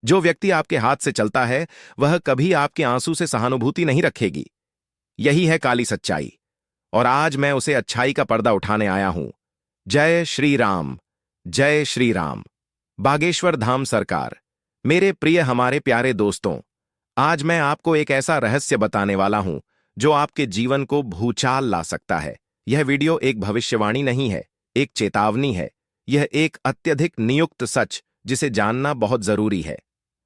जो व्यक्ति आपके हाथ से चलता है वह कभी आपके आंसू से सहानुभूति नहीं रखेगी। यही है काली सच्चाई, और आज मैं उसे अच्छाई का पर्दा उठाने आया हूं। जय श्री राम, जय श्री राम। बागेश्वर धाम सरकार। मेरे प्रिय हमारे प्यारे दोस्तों, आज मैं आपको एक ऐसा रहस्य बताने वाला हूं जो आपके जीवन को भूचाल ला सकता है। यह वीडियो एक भविष्यवाणी नहीं है, एक चेतावनी है। यह एक अत्यधिक नियुक्त सच जिसे जानना बहुत जरूरी है।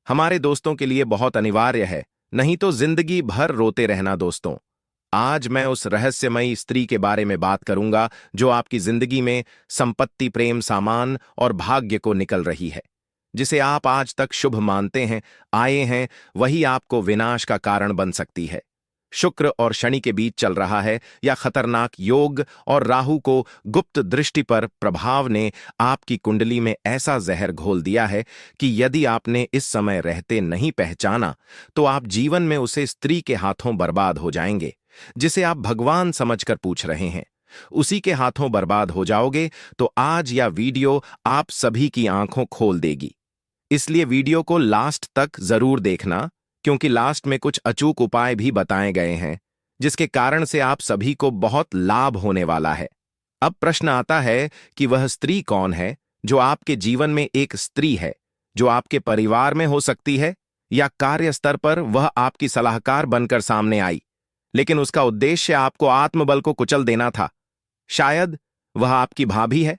हमारे दोस्तों के लिए बहुत अनिवार्य है, नहीं तो जिंदगी भर रोते रहना। दोस्तों, आज मैं उस रहस्यमयी स्त्री के बारे में बात करूंगा जो आपकी जिंदगी में संपत्ति, प्रेम, सामान और भाग्य को निकल रही है। जिसे आप आज तक शुभ मानते हैं, आए हैं, वही आपको विनाश का कारण बन सकती है। शुक्र और शनि के बीच चल रहा है, या खतरनाक योग और राहु को गुप्त दृष्टि पर प्रभाव ने आपकी कुंडली में ऐसा जहर घोल दिया है कि यदि आपने इस समय रहते नहीं पहचाना तो आप जीवन में उसे स्त्री के हाथों बर्बाद हो जाएंगे। जिसे आप भगवान समझकर पूछ रहे हैं, उसी के हाथों बर्बाद हो जाओगे। तो आज यह वीडियो आप सभी की आंखों खोल देगी। इसलिए वीडियो को लास्ट तक जरूर देखना, क्योंकि लास्ट में कुछ अचूक उपाय भी बताए गए हैं जिसके कारण से आप सभी को बहुत लाभ होने वाला है। अब प्रश्न आता है कि वह स्त्री कौन है जो आपके जीवन में एक स्त्री है जो आपके परिवार में हो सकती है, या कार्यस्थल पर वह आपकी सलाहकार बनकर सामने आई, लेकिन उसका उद्देश्य आपको आत्मबल को कुचल देना था। शायद वह आपकी भाभी है,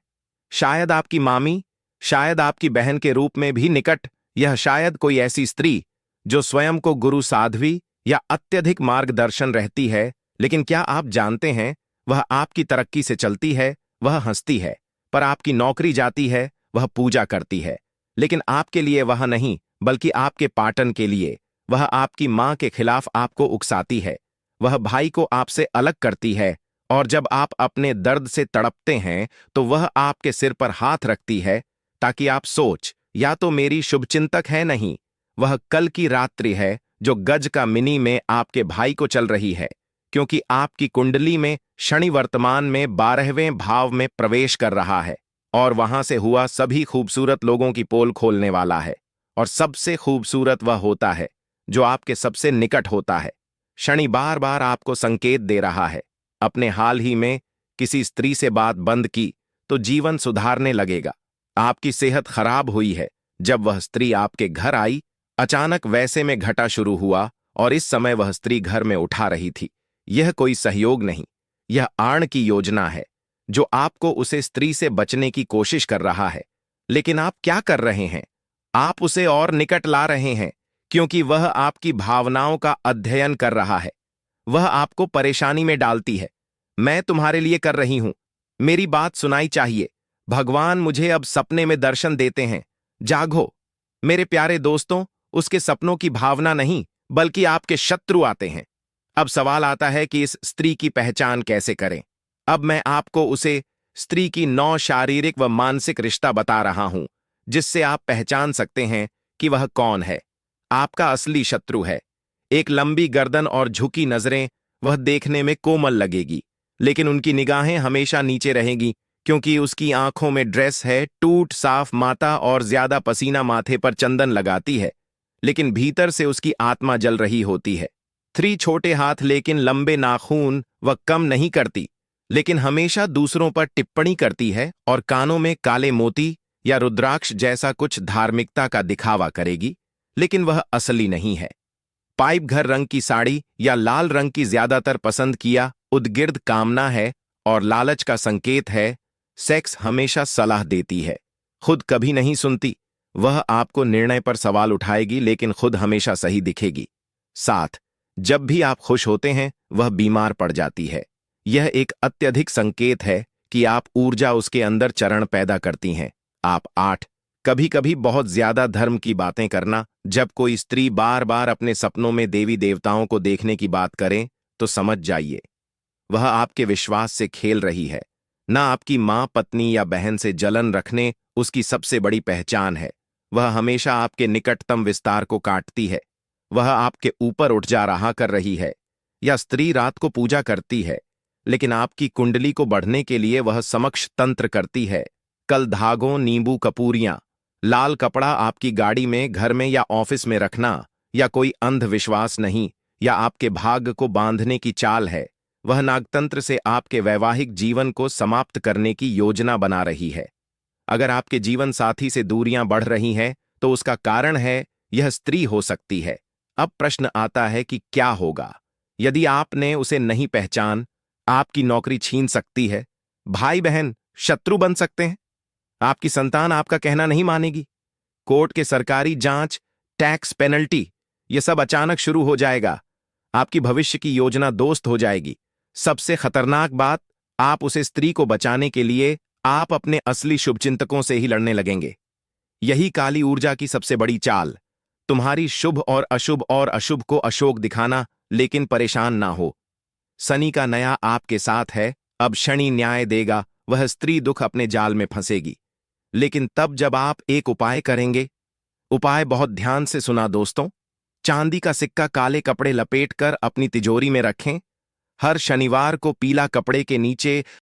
शायद आपकी मामी, शायद आपकी बहन के रूप में भी निकट, यह शायद कोई ऐसी स्त्री जो स्वयं को गुरु, साध्वी या अत्यधिक मार्गदर्शन रहती है। लेकिन क्या आप जानते हैं, वह आपकी तरक्की से चलती है, वह हंसती है, पर आपकी नौकरी जाती है, वह पूजा करती है, लेकिन आपके लिए वह नहीं, बल्कि आपके पाटन के लिए। वह आपकी मां के खिलाफ आपको उकसाती है, वह भाई को आपसे अलग करती है, और जब आप अपने दर्द से तड़पते हैं तो वह आपके सिर पर हाथ रखती है ताकि आप सोच, या तो मेरी शुभचिंतक है नहीं, वह कल की रात्रि है जो गज का मिनी में आपके भाई को चल रही है, क्योंकि आपकी कुंडली में शनि वर्तमान में 12वें भाव में प्रवेश कर रहा है, और वहां से हुआ सभी खूबसूरत लोगों की पोल खोलने वाला है। और सबसे खूबसूरत वह होता है जो आपके सबसे निकट होता है। शनि बार बार आपको संकेत दे रहा है, अपने हाल ही में किसी स्त्री से बात बंद की तो जीवन सुधारने लगेगा। आपकी सेहत खराब हुई है, जब वह स्त्री आपके घर आई, अचानक वैसे में घटा शुरू हुआ, और इस समय वह स्त्री घर में उठा रही थी। यह कोई सहयोग नहीं, यह आण की योजना है जो आपको उसे स्त्री से बचने की कोशिश कर रहा है। लेकिन आप क्या कर रहे हैं? आप उसे और निकट ला रहे हैं, क्योंकि वह आपकी भावनाओं का अध्ययन कर रहा है। वह आपको परेशानी में डालती है। मैं तुम्हारे लिए कर रही हूं, मेरी बात सुनाई चाहिए। भगवान मुझे अब सपने में दर्शन देते हैं, जागो। मेरे प्यारे दोस्तों, उसके सपनों की भावना नहीं, बल्कि आपके शत्रु आते हैं। अब सवाल आता है कि इस स्त्री की पहचान कैसे करें। अब मैं आपको उसे स्त्री की 9 शारीरिक व मानसिक रिश्ता बता रहा हूं, जिससे आप पहचान सकते हैं कि वह कौन है। आपका असली शत्रु है। एक लंबी गर्दन और झुकी नजरें, वह देखने में कोमल लगेगी, लेकिन उनकी निगाहें हमेशा नीचे रहेंगी, क्योंकि उसकी आंखों में ड्रेस है, टूट साफ माता और ज्यादा पसीना माथे पर चंदन लगाती है, लेकिन भीतर से उसकी आत्मा जल रही होती है। 3 छोटे हाथ लेकिन लंबे नाखून वह कम नहीं करती, लेकिन हमेशा दूसरों पर टिप्पणी करती है, और कानों में काले मोती या रुद्राक्ष जैसा कुछ धार्मिकता का दिखावा करेगी, लेकिन वह असली नहीं है। पाइप घर रंग की साड़ी या लाल रंग की ज्यादातर पसंद किया उद्गिर्द कामना है और लालच का संकेत है। सेक्स हमेशा सलाह देती है, खुद कभी नहीं सुनती। वह आपको निर्णय पर सवाल उठाएगी, लेकिन खुद हमेशा सही दिखेगी। 7, जब भी आप खुश होते हैं वह बीमार पड़ जाती है। यह एक अत्यधिक संकेत है कि आप ऊर्जा उसके अंदर चरण पैदा करती हैं। आप 8, कभी कभी बहुत ज्यादा धर्म की बातें करना। जब कोई स्त्री बार बार अपने सपनों में देवी देवताओं को देखने की बात करें तो समझ जाइए, वह आपके विश्वास से खेल रही है। ना आपकी मां, पत्नी या बहन से जलन रखने उसकी सबसे बड़ी पहचान है। वह हमेशा आपके निकटतम विस्तार को काटती है। वह आपके ऊपर उठ जा रहा कर रही है। या स्त्री रात को पूजा करती है, लेकिन आपकी कुंडली को बढ़ने के लिए वह समक्ष तंत्र करती है। कल धागों, नींबू, कपूरियां, लाल कपड़ा आपकी गाड़ी में, घर में या ऑफिस में रखना या कोई अंधविश्वास नहीं, या आपके भाग्य को बांधने की चाल है। वह नागतंत्र से आपके वैवाहिक जीवन को समाप्त करने की योजना बना रही है। अगर आपके जीवन साथी से दूरियां बढ़ रही हैं, तो उसका कारण है यह स्त्री हो सकती है। अब प्रश्न आता है कि क्या होगा यदि आपने उसे नहीं पहचान। आपकी नौकरी छीन सकती है, भाई बहन शत्रु बन सकते हैं, आपकी संतान आपका कहना नहीं मानेगी, कोर्ट के सरकारी जांच, टैक्स पेनल्टी, यह सब अचानक शुरू हो जाएगा। आपकी भविष्य की योजना दोस्त हो जाएगी। सबसे खतरनाक बात, आप उसे स्त्री को बचाने के लिए आप अपने असली शुभचिंतकों से ही लड़ने लगेंगे। यही काली ऊर्जा की सबसे बड़ी चाल, तुम्हारी शुभ और अशुभ को अशोक दिखाना। लेकिन परेशान ना हो, शनि का नया आपके साथ है। अब शनि न्याय देगा, वह स्त्री दुख अपने जाल में फंसेगी। लेकिन तब जब आप एक उपाय करेंगे। उपाय बहुत ध्यान से सुना दोस्तों। चांदी का सिक्का काले कपड़े लपेटकर अपनी तिजोरी में रखें। हर शनिवार को पीला कपड़े के नीचे